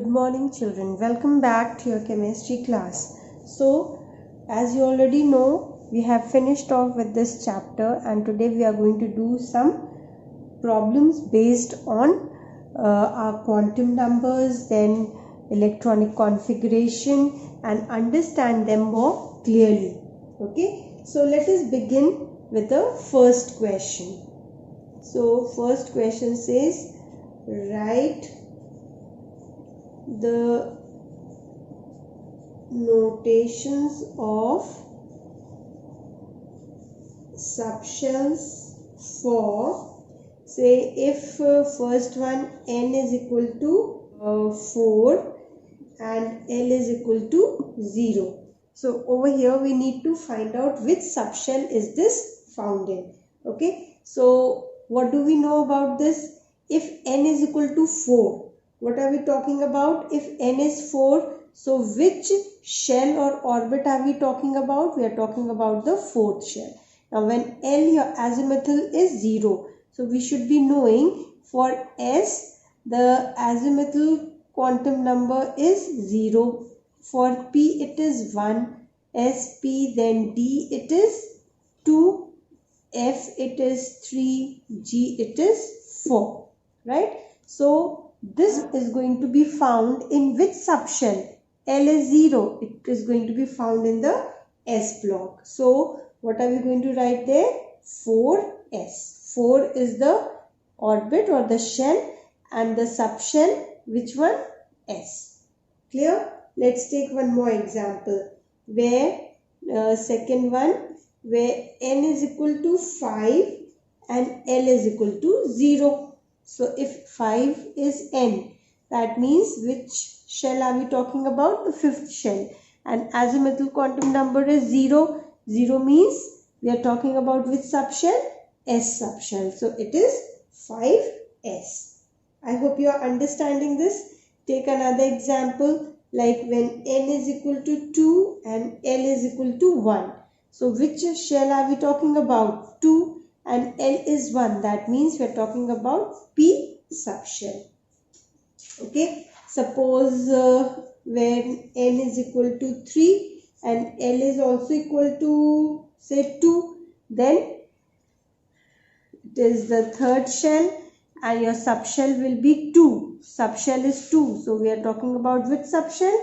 morning children, welcome back to your chemistry class. So as you already know, we have finished off with this chapter and today we are going to do some problems based on our quantum numbers, then electronic configuration, and understand them more clearly. Okay, so let us begin with the first question. So first question says, write the notations of subshells for, say, if first one n is equal to 4 and L is equal to 0. So over here we need to find out which subshell is this found in. Okay, so what do we know about this? If n is equal to 4, what are we talking about? If n is 4, so which shell or orbit are we talking about? We are talking about the fourth shell. Now when L, your azimuthal, is 0, so we should be knowing for S the azimuthal quantum number is 0. For P it is 1, SP, then D it is 2, F it is 3, G it is 4, right? So this is going to be found in which subshell? L is 0. It is going to be found in the S block. So what are we going to write there? 4S. 4 is the orbit or the shell and the subshell, which one? S. Clear? Let's take one more example where second one, where n is equal to 5 and L is equal to 0. So if 5 is n, that means which shell are we talking about? The fifth shell. And azimuthal quantum number is 0. 0 means we are talking about which subshell? S subshell. So it is 5S. I hope you are understanding this. Take another example, like when n is equal to 2 and L is equal to 1. So which shell are we talking about? 2 and L is 1. That means we are talking about P subshell. Okay. Suppose when n is equal to 3 and L is also equal to, say, 2, then it is the third shell and your subshell will be 2. Subshell is 2. So we are talking about which subshell?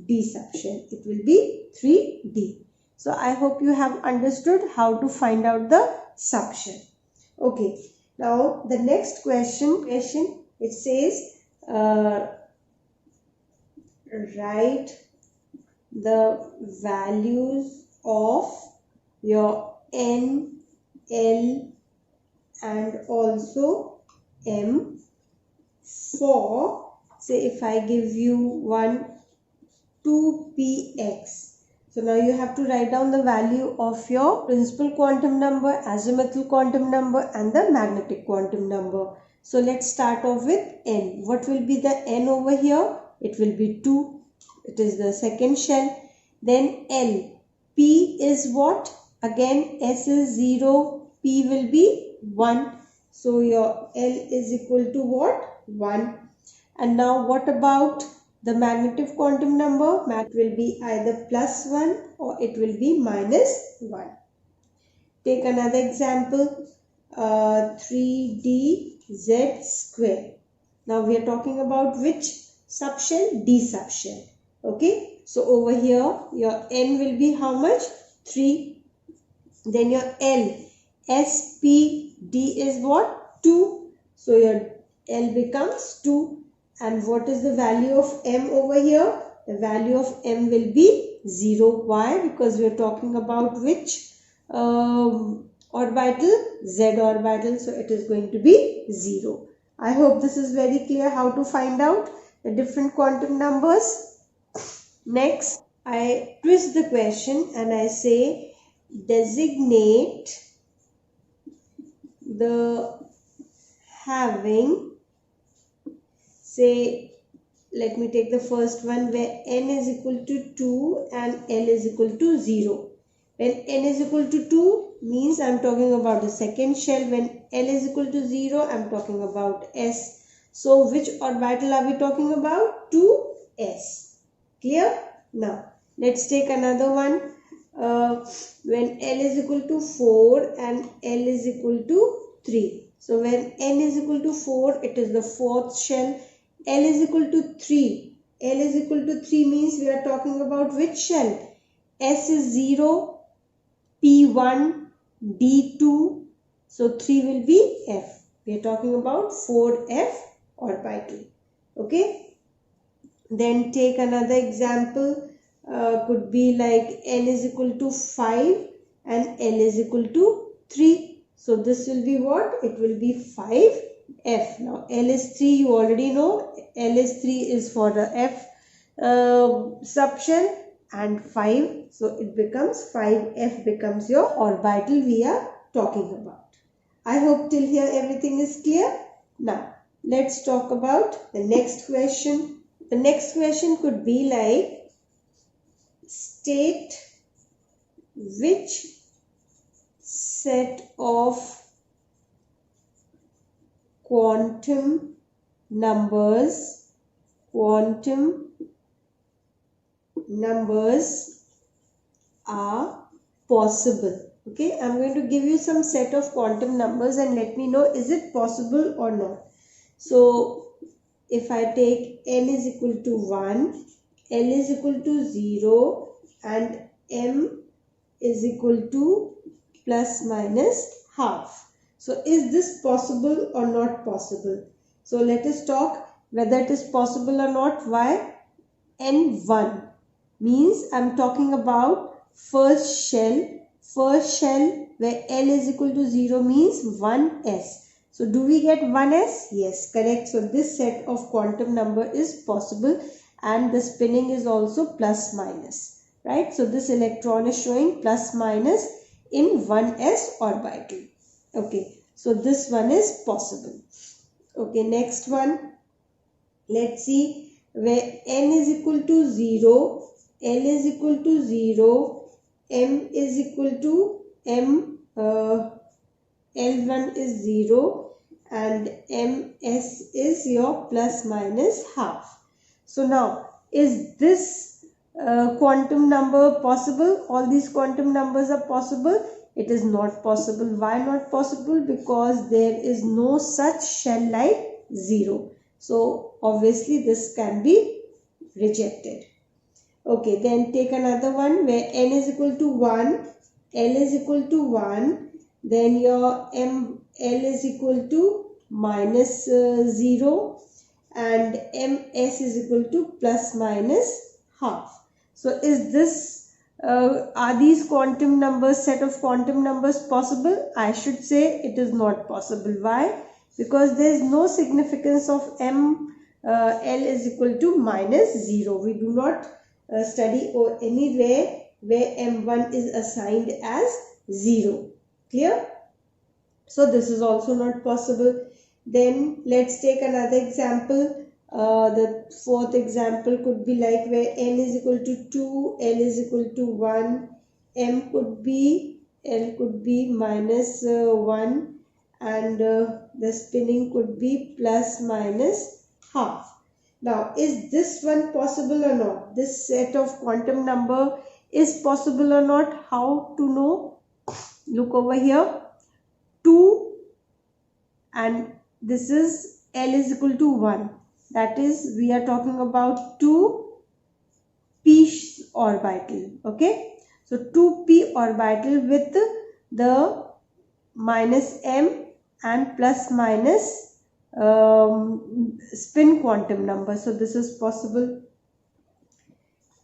D subshell. It will be 3D. So I hope you have understood how to find out the subshell. Okay. Now the next question it says, write the values of your N, L and also M for, say, if I give you 2px. So now you have to write down the value of your principal quantum number, azimuthal quantum number and the magnetic quantum number. So let's start off with n. What will be the n over here? It will be 2. It is the second shell. Then L. P is what? Again S is 0. P will be 1. So your L is equal to what? 1. And now what about the magnetic quantum number? It will be either plus 1 or it will be minus 1. Take another example, 3dz square. Now we are talking about which subshell? D subshell. Okay. So over here your n will be how much? 3. Then your L. S, P, D is what? 2. So your L becomes 2. And what is the value of M over here? The value of M will be 0. Why? Because we are talking about which orbital? Z orbital. So it is going to be 0. I hope this is very clear how to find out the different quantum numbers. Next, I twist the question and I say, designate the having, say, let me take the first one where n is equal to 2 and L is equal to 0. When n is equal to 2 means I am talking about the second shell. When L is equal to 0, I am talking about S. So which orbital are we talking about? 2 s. Clear? Now let's take another one. When L is equal to 4 and L is equal to 3. So when N is equal to 4, it is the fourth shell. L is equal to 3. L is equal to 3 means we are talking about which shell? S is 0, P1, D2. So 3 will be F. We are talking about 4F orbital. Okay. Then take another example. Could be like N is equal to 5 and L is equal to 3. So this will be what? It will be 5F. Now L is 3, you already know. L is 3 is for the F subshell and 5. So it becomes 5F becomes your orbital we are talking about. I hope till here everything is clear. Now let's talk about the next question. The next question could be like, state which set of quantum numbers are possible. Okay, I'm going to give you some set of quantum numbers and let me know is it possible or not. So if I take N is equal to 1, L is equal to 0 and M is equal to plus minus half. So is this possible or not possible? So let us talk whether it is possible or not. Why? N1 means I'm talking about first shell where L is equal to 0 means 1s. So do we get 1s? Yes, correct. So this set of quantum number is possible and the spinning is also plus minus, right? So this electron is showing plus minus in 1s orbital. Okay, so this one is possible. Okay, next one. Let's see, where N is equal to 0, L is equal to 0, M is equal to L1 is 0 and MS is your plus minus half. So now, is this quantum number possible? All these quantum numbers are possible? It is not possible. Why not possible? Because there is no such shell like 0. So obviously this can be rejected. Okay, then take another one where N is equal to 1, L is equal to 1, then your L is equal to minus 0 and MS is equal to plus minus half. So is this, are these quantum numbers, set of quantum numbers possible? I should say it is not possible. Why? Because there is no significance of L is equal to minus 0. We do not study or anywhere where M1 is assigned as 0. Clear? So this is also not possible. Then let's take another example. The fourth example could be like where N is equal to 2, L is equal to 1, L could be minus 1 and the spinning could be plus minus half. Now, is this one possible or not? This set of quantum number is possible or not? How to know? Look over here. 2 and this is L is equal to 1. That is, we are talking about 2p orbital. Okay. So 2p orbital with the minus m and plus minus spin quantum number. So this is possible.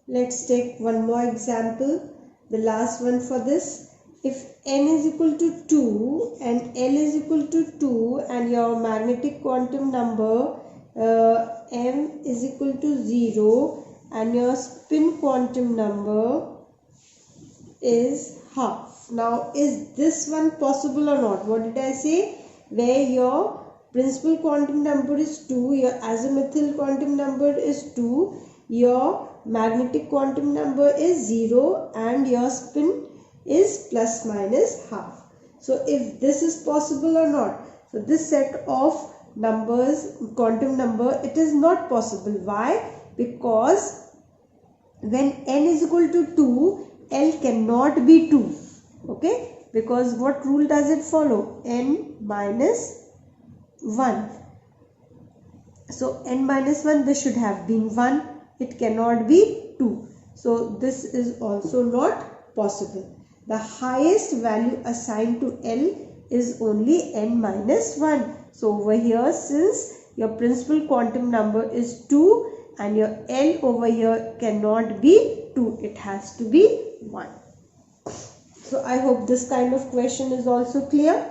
Let's take one more example, the last one for this. If N is equal to 2 and L is equal to 2 and your magnetic quantum number M is equal to 0 and your spin quantum number is half. Now is this one possible or not? What did I say? Where your principal quantum number is 2, your azimuthal quantum number is 2, your magnetic quantum number is 0 and your spin is plus minus half. So if this is possible or not? So this set of numbers, quantum number, it is not possible. Why? because when n is equal to 2, L cannot be 2. Okay, because what rule does it follow? N minus 1. So n minus 1, this should have been 1. It cannot be 2. So this is also not possible. The highest value assigned to L is only n minus 1. So over here, since your principal quantum number is 2 and your L over here cannot be 2, it has to be 1. So I hope this kind of question is also clear.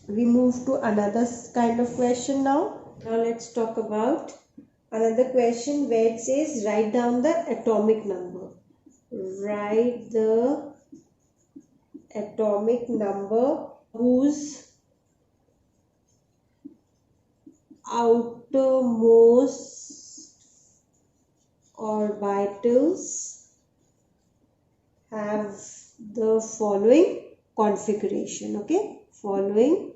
We move to another kind of question now. Now let's talk about another question where it says write down the atomic number. Write the atomic number whose outermost orbitals have the following configuration. Okay, following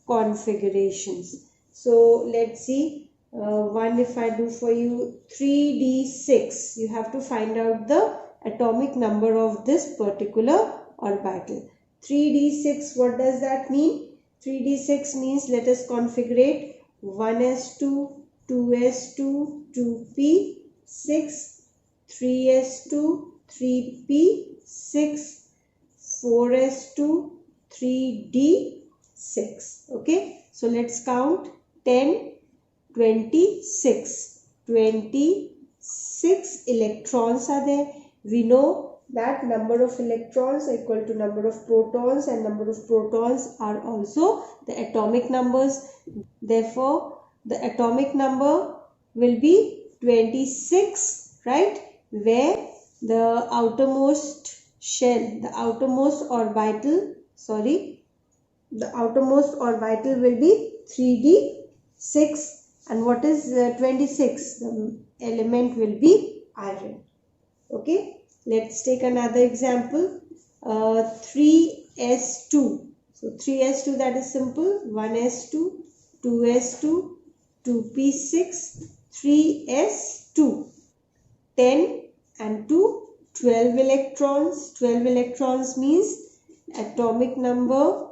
configurations. So let's see. One, if I do for you 3d6, you have to find out the atomic number of this particular orbital. 3d6, what does that mean? 3d6 means, let us configure 1s2, 2s2, 2p, 6, 3s2, 3p6, 4s2, 3d6. Okay, so let's count. 10, 26. 26 electrons are there. We know that number of electrons are equal to number of protons, and number of protons are also the atomic numbers. Therefore, the atomic number will be 26, right? Where the outermost shell, the outermost orbital will be 3d6. And what is 26? The element will be iron. Okay, let's take another example. 3s2. So 3s2, that is simple. 1s2, 2s2, 2p6, 3s2. 10 and 2, 12 electrons. 12 electrons means atomic number,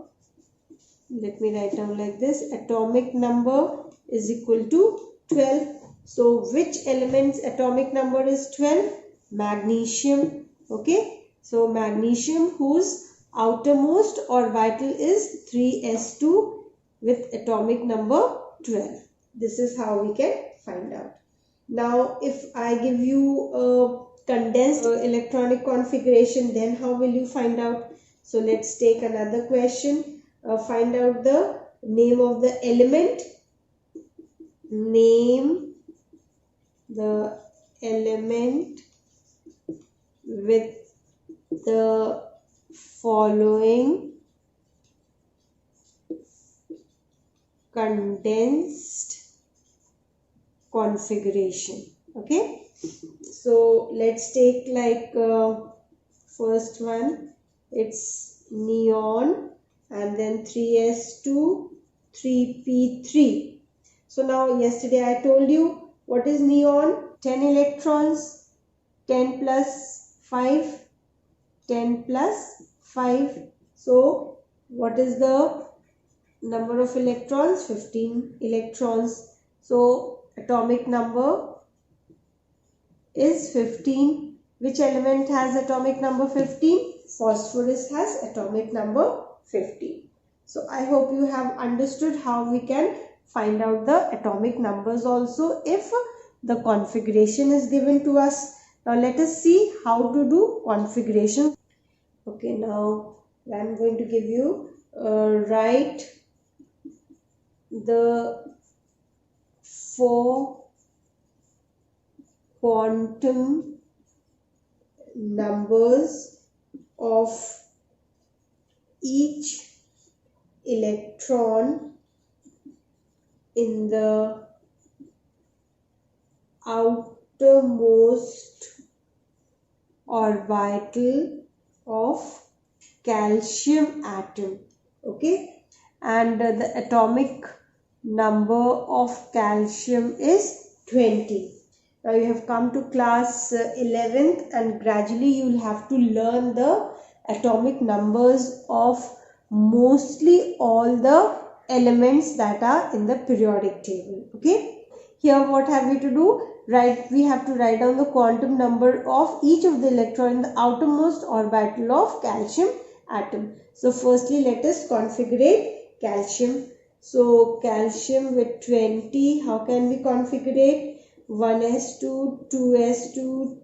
let me write down like this, atomic number is equal to 12. So which element's atomic number is 12? Magnesium. Okay, so magnesium whose outermost orbital is 3s2 with atomic number 12. This is how we can find out. Now if I give you a condensed electronic configuration, then how will you find out? So let's take another question. Find out the name of the element. Name the element with the following condensed configuration. Okay, so let's take like first one, it's neon, and then 3s2, 3p3. So now yesterday I told you what is neon. 10 electrons, 10 plus 5, 10 plus 5. So what is the number of electrons? 15 electrons. So atomic number is 15. Which element has atomic number 15? Phosphorus has atomic number 15. So I hope you have understood how we can find out the atomic numbers also if the configuration is given to us. Now let us see how to do configuration. Okay, now I am going to give you write the 4 quantum numbers of each electron in the outermost orbital of calcium atom. Okay, and the atomic number of calcium is 20. Now you have come to class 11th, and gradually you will have to learn the atomic numbers of mostly all the elements that are in the periodic table. Okay, here what have we to do? We have to write down the quantum number of each of the electron in the outermost orbital of calcium atom. So firstly let us configure calcium. So calcium with 20, how can we configure? 1s2, 2s2,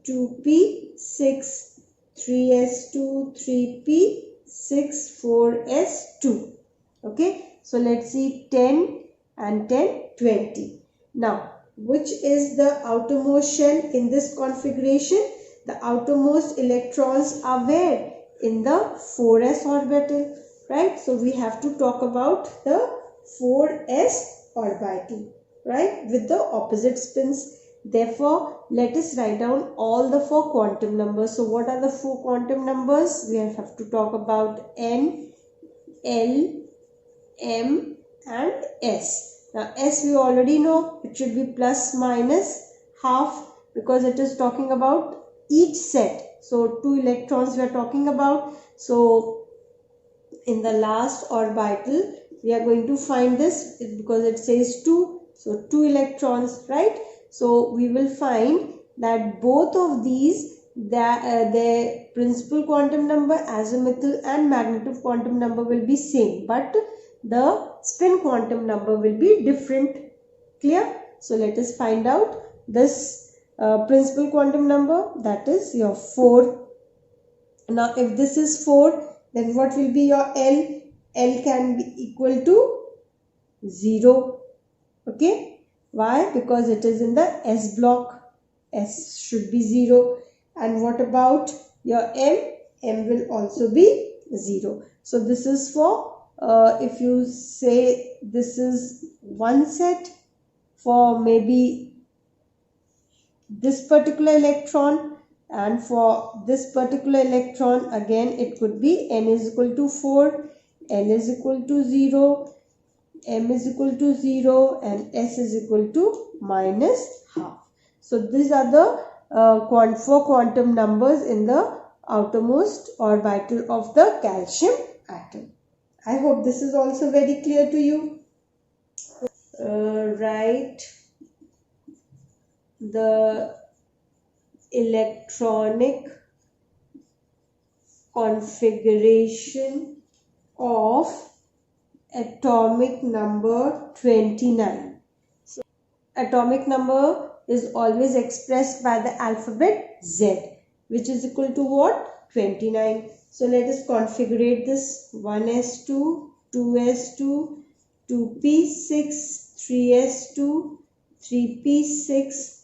2p, 6, 3s2, 3p, 6, 4s2. Okay, so let's see 10 and 10, 20. Now, which is the outermost shell in this configuration? The outermost electrons are where? In the 4s orbital, right? So we have to talk about the 4s orbital, right, with the opposite spins. Therefore, let us write down all the 4 quantum numbers. So what are the 4 quantum numbers? We have to talk about N, L, M and S. Now S we already know, it should be plus minus half, because it is talking about each set. So 2 electrons we are talking about. So in the last orbital we are going to find this, because it says 2. So 2 electrons, right? So we will find that both of these, their principal quantum number, azimuthal and magnetic quantum number will be same, but the spin quantum number will be different. Clear? So let us find out this principal quantum number, that is your 4. Now if this is 4, then what will be your L? L can be equal to 0. Okay, why? Because it is in the S block. S should be 0. And what about your M? M will also be 0. So this is for if you say this is one set for maybe this particular electron, and for this particular electron again it could be N is equal to 4, L is equal to 0, M is equal to 0 and S is equal to minus half. So these are the 4 quantum numbers in the outermost orbital of the calcium atom. I hope this is also very clear to you. Write the electronic configuration of atomic number 29. So atomic number is always expressed by the alphabet Z, which is equal to what? 29. So let us configure this. 1s2, 2s2, 2p6, 3s2, 3p6,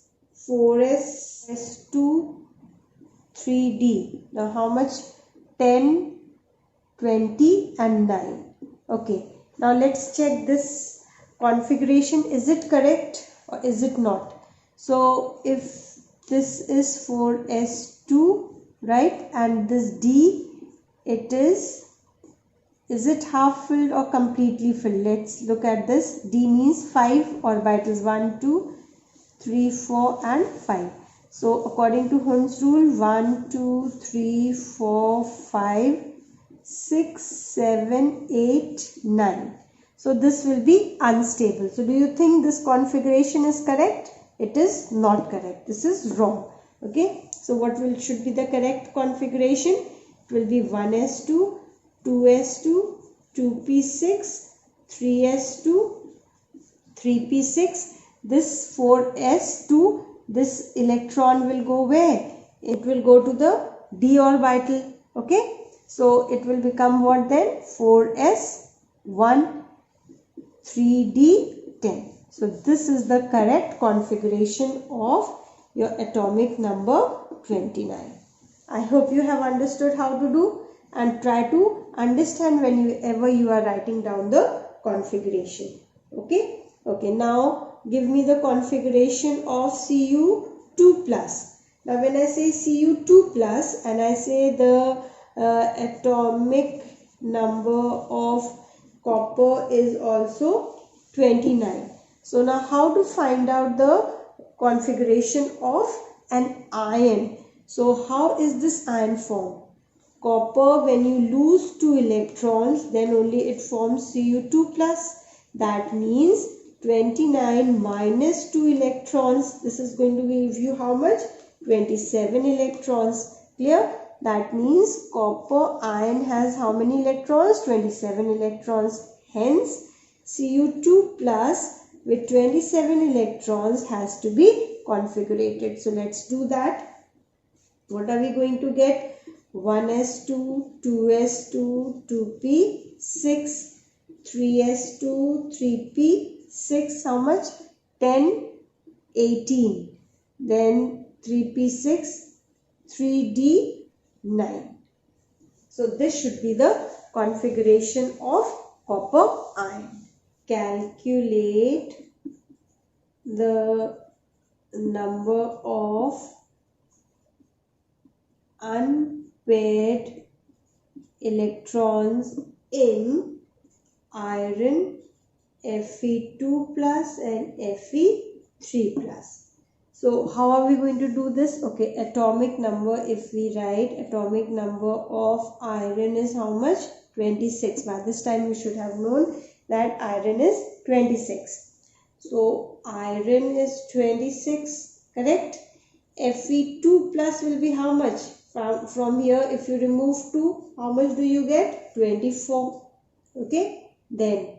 4s2, 3d. Now how much? 10, 20 and 9. Okay. Now let's check this configuration. Is it correct or is it not? So if this is 4s2, right, and this d, it is it half filled or completely filled? Let's look at this. D means 5 orbitals, 1, 2, 3, 4 and 5. So according to Hund's rule, 1, 2, 3, 4, 5, 6, 7, 8, 9. So this will be unstable. So do you think this configuration is correct? It is not correct. This is wrong. Okay. So what should be the correct configuration? It will be 1s2, 2s2, 2p6, 3s2, 3p6. This 4s2, this electron will go where? It will go to the d orbital. Okay. So it will become what then? 4s1, 3d10. So this is the correct configuration of your atomic number 29. I hope you have understood how to do, and try to understand whenever you are writing down the configuration. Okay. Okay. Now give me the configuration of Cu2+. Now when I say Cu2+ and I say the atomic number of copper is also 29. So now how to find out the configuration of an ion. So how is this ion formed? Copper, when you lose 2 electrons, then only it forms Cu2 plus. That means 29 minus 2 electrons. This is going to give you how much? 27 electrons. Clear? That means copper ion has how many electrons? 27 electrons. Hence, Cu2 plus with 27 electrons has to be configurated. So let's do that. What are we going to get? 1s2, 2s2, 2p, 6, 3s2, 3p, 6, how much? 10, 18. Then 3p6, 3d, 9. So this should be the configuration of copper ion. Calculate the number of unpaired electrons in iron Fe2 plus and Fe3 plus. So how are we going to do this? Okay, atomic number, if we write atomic number of iron is how much? 26. By this time you should have known that iron is 26. So iron is 26, correct? Fe2 plus will be how much? From here, if you remove 2, how much do you get? 24. Okay. Then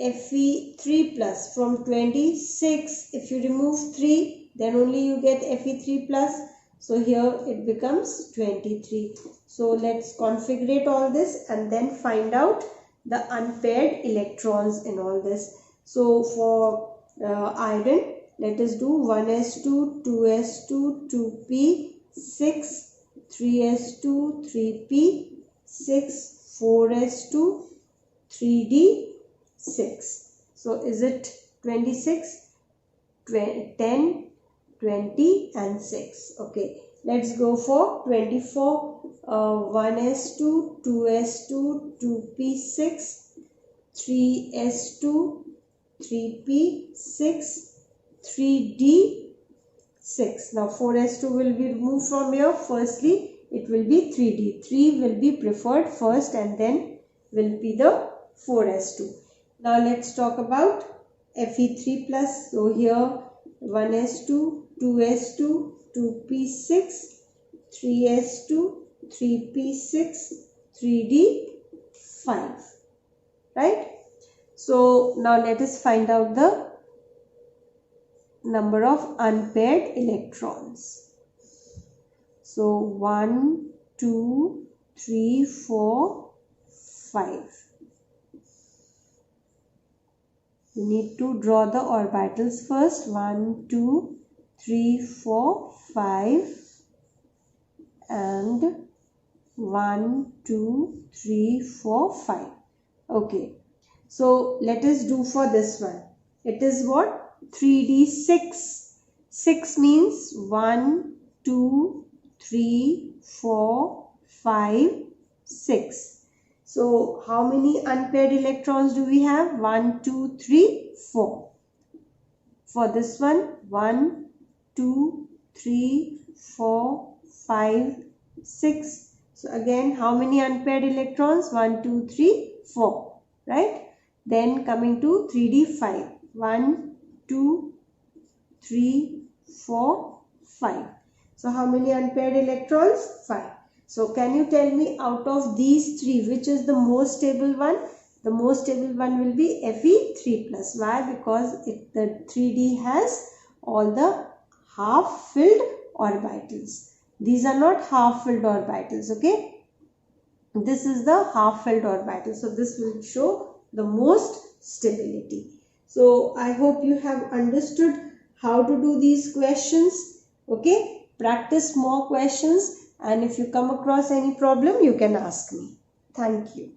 Fe3 plus, from 26, if you remove 3, then only you get Fe3 plus. So here it becomes 23. So let's configure all this and then find out the unpaired electrons in all this. So for iron, let us do 1s2, 2s2, 2p, 6, 3s2, 3p, 6, 4s2, 3d, 6. So is it 26, 10, 20 and 6. Okay. Let's go for 24. 1s2, 2s2, 2p6, 3s2, 3p6, 3d6. Now 4s2 will be removed from here. Firstly, it will be 3d. 3 will be preferred first and then will be the 4s2. Now let's talk about Fe3 plus. So here 1s2, 2s2, 2p6, 3s2, 3p6, 3d5. Right? So now let us find out the number of unpaired electrons. So 1, 2, 3, 4, 5. We need to draw the orbitals first. 1, 2, 3, 4, 5 and 1, 2, 3, 4, 5. Okay. So let us do for this one. It is what? 3d6. 6 means 1, 2, 3, 4, 5, 6. So how many unpaired electrons do we have? 1, 2, 3, 4. For this one, 1, 2, 3, 4, 5, 6. So again, how many unpaired electrons? 1, 2, 3, 4. Right? Then coming to 3d5. 1, 2, 3, 4, 5. So how many unpaired electrons? 5. So can you tell me out of these 3, which is the most stable one? The most stable one will be Fe3 plus. Why? Because the 3D has all the half-filled orbitals. These are not half-filled orbitals, okay? This is the half-filled orbital. So this will show the most stability. So I hope you have understood how to do these questions. Okay, practice more questions, and if you come across any problem, you can ask me. Thank you.